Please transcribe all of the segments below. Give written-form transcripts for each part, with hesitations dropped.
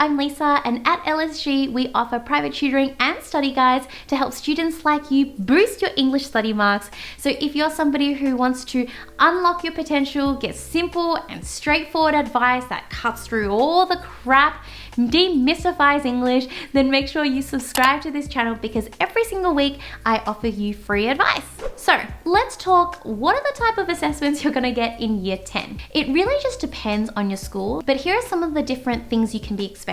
I'm Lisa, and at LSG, we offer private tutoring and study guides to help students like you boost your English study marks. So if you're somebody who wants to unlock your potential, get simple and straightforward advice that cuts through all the crap, demystifies English, then make sure you subscribe to this channel because every single week I offer you free advice. So let's talk, what are the type of assessments you're gonna get in year 10? It really just depends on your school, but here are some of the different things you can be expecting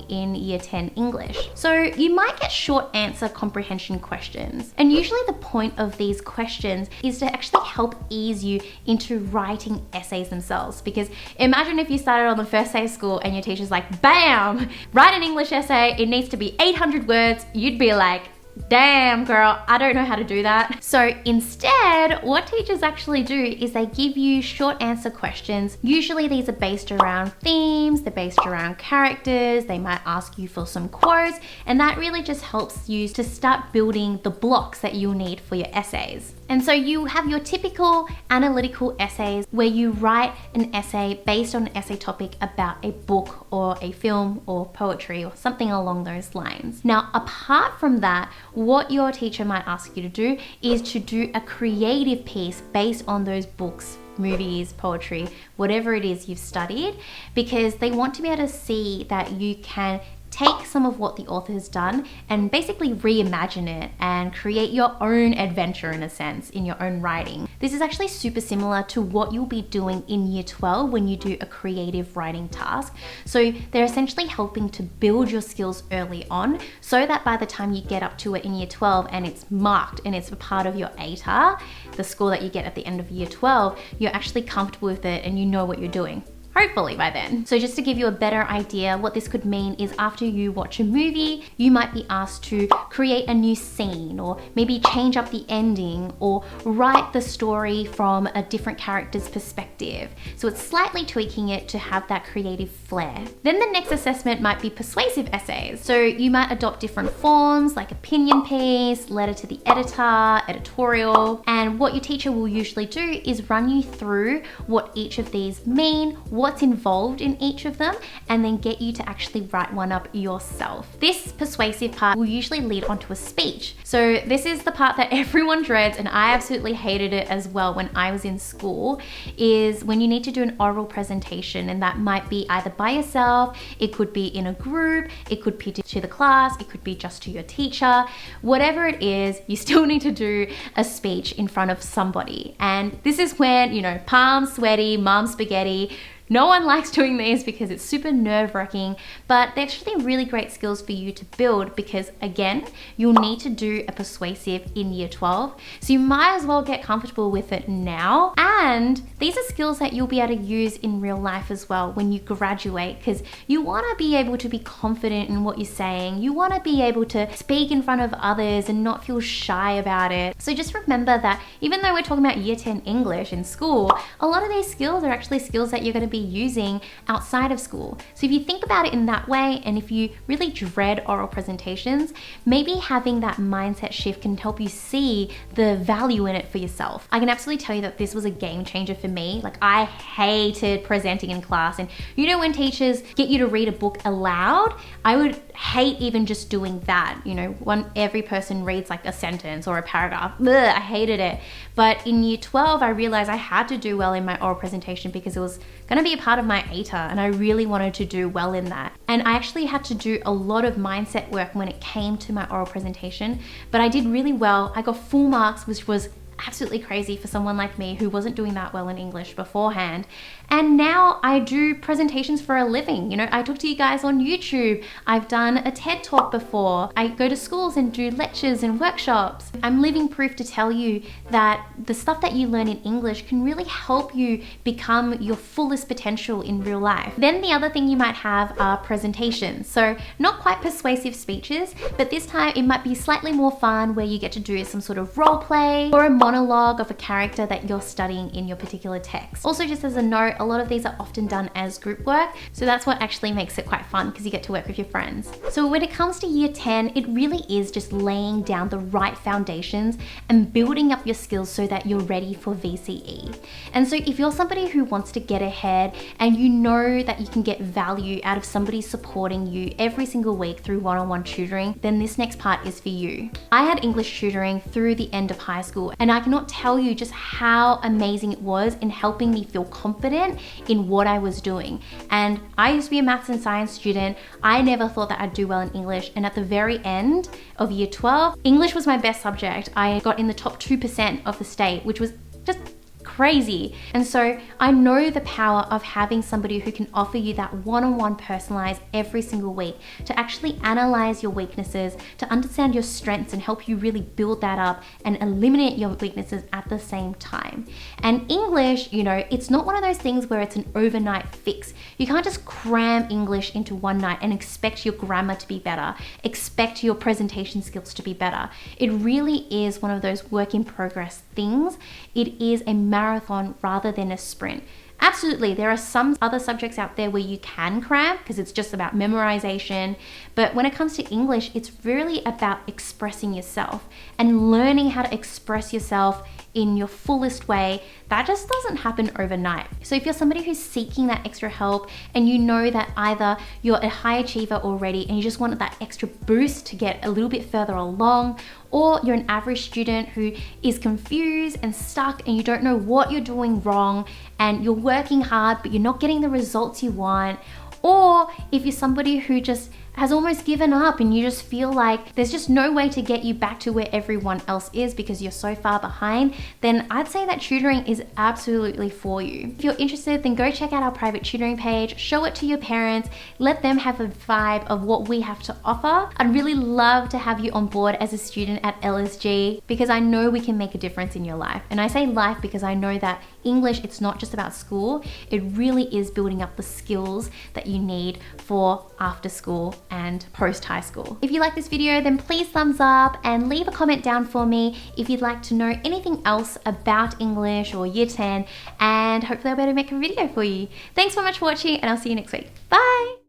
in year 10 English. So you might get short answer comprehension questions, and usually the point of these questions is to actually help ease you into writing essays themselves. Because imagine if you started on the first day of school and your teacher's like, bam, write an English essay, it needs to be 800 words, you'd be like, damn girl, I don't know how to do that. So instead, what teachers actually do is they give you short answer questions. Usually these are based around themes, they're based around characters, they might ask you for some quotes, and that really just helps you to start building the blocks that you'll need for your essays. And so you have your typical analytical essays where you write an essay based on an essay topic about a book or a film or poetry or something along those lines. Now, apart from that, what your teacher might ask you to do is to do a creative piece based on those books, movies, poetry, whatever it is you've studied, because they want to be able to see that you can take some of what the author has done and basically reimagine it and create your own adventure in a sense in your own writing. This is actually super similar to what you'll be doing in year 12 when you do a creative writing task. So they're essentially helping to build your skills early on so that by the time you get up to it in year 12 and it's marked and it's a part of your ATAR, the score that you get at the end of year 12, you're actually comfortable with it and you know what you're doing. Hopefully by then. So just to give you a better idea, what this could mean is after you watch a movie, you might be asked to create a new scene or maybe change up the ending or write the story from a different character's perspective. So it's slightly tweaking it to have that creative flair. Then the next assessment might be persuasive essays. So you might adopt different forms like opinion piece, letter to the editor, editorial, and what your teacher will usually do is run you through what each of these mean, what's involved in each of them, and then get you to actually write one up yourself. This persuasive part will usually lead onto a speech. So this is the part that everyone dreads, and I absolutely hated it as well when I was in school, is when you need to do an oral presentation, and that might be either by yourself, it could be in a group, it could be to the class, it could be just to your teacher. Whatever it is, you still need to do a speech in front of somebody. And this is when, you know, palms sweaty, mom spaghetti. No one likes doing these because it's super nerve-wracking, but they're actually really great skills for you to build because, again, you'll need to do a persuasive in year 12. So you might as well get comfortable with it now. And these are skills that you'll be able to use in real life as well when you graduate, because you want to be able to be confident in what you're saying. You want to be able to speak in front of others and not feel shy about it. So just remember that even though we're talking about year 10 English in school, a lot of these skills are actually skills that you're going to be using outside of school. So if you think about it in that way, and if you really dread oral presentations, maybe having that mindset shift can help you see the value in it for yourself. I can absolutely tell you that this was a game changer for me. Like, I hated presenting in class, and you know when teachers get you to read a book aloud, I would hate even just doing that. You know, when every person reads like a sentence or a paragraph, I hated it. But in year 12, I realized I had to do well in my oral presentation because it was going to be a part of my ATAR, and I really wanted to do well in that. And I actually had to do a lot of mindset work when it came to my oral presentation, but I did really well. I got full marks, which was absolutely crazy for someone like me who wasn't doing that well in English beforehand. And now I do presentations for a living. You know, I talk to you guys on YouTube. I've done a TED Talk before. I go to schools and do lectures and workshops. I'm living proof to tell you that the stuff that you learn in English can really help you become your fullest potential in real life. Then the other thing you might have are presentations. So not quite persuasive speeches, but this time it might be slightly more fun where you get to do some sort of role play or a monologue of a character that you're studying in your particular text. Also, just as a note, a lot of these are often done as group work, so that's what actually makes it quite fun because you get to work with your friends. So when it comes to year 10, it really is just laying down the right foundations and building up your skills so that you're ready for VCE. And so if you're somebody who wants to get ahead and you know that you can get value out of somebody supporting you every single week through one-on-one tutoring, then this next part is for you. I had English tutoring through the end of high school, and I cannot tell you just how amazing it was in helping me feel confident in what I was doing. And I used to be a maths and science student. I never thought that I'd do well in English, and at the very end of year 12, English was my best subject. I got in the top 2% of the state, which was just crazy. And so I know the power of having somebody who can offer you that one-on-one personalized every single week to actually analyze your weaknesses, to understand your strengths and help you really build that up and eliminate your weaknesses at the same time. And English, you know, it's not one of those things where it's an overnight fix. You can't just cram English into one night and expect your grammar to be better, expect your presentation skills to be better. It really is one of those work in progress things. It is a marathon rather than a sprint. Absolutely, there are some other subjects out there where you can cram because it's just about memorization. But when it comes to English, it's really about expressing yourself and learning how to express yourself in your fullest way. That just doesn't happen overnight. So if you're somebody who's seeking that extra help and you know that either you're a high achiever already and you just want that extra boost to get a little bit further along, or you're an average student who is confused and stuck and you don't know what you're doing wrong and you're working hard but you're not getting the results you want, or if you're somebody who just has almost given up and you just feel like there's just no way to get you back to where everyone else is because you're so far behind, then I'd say that tutoring is absolutely for you. If you're interested, then go check out our private tutoring page, show it to your parents, let them have a vibe of what we have to offer. I'd really love to have you on board as a student at LSG because I know we can make a difference in your life. And I say life because I know that English, it's not just about school, it really is building up the skills that you need for after school and post high school. If you like this video, then please thumbs up and leave a comment down for me if you'd like to know anything else about English or year 10, and hopefully I'll be able to make a video for you. Thanks so much for watching and I'll see you next week. Bye!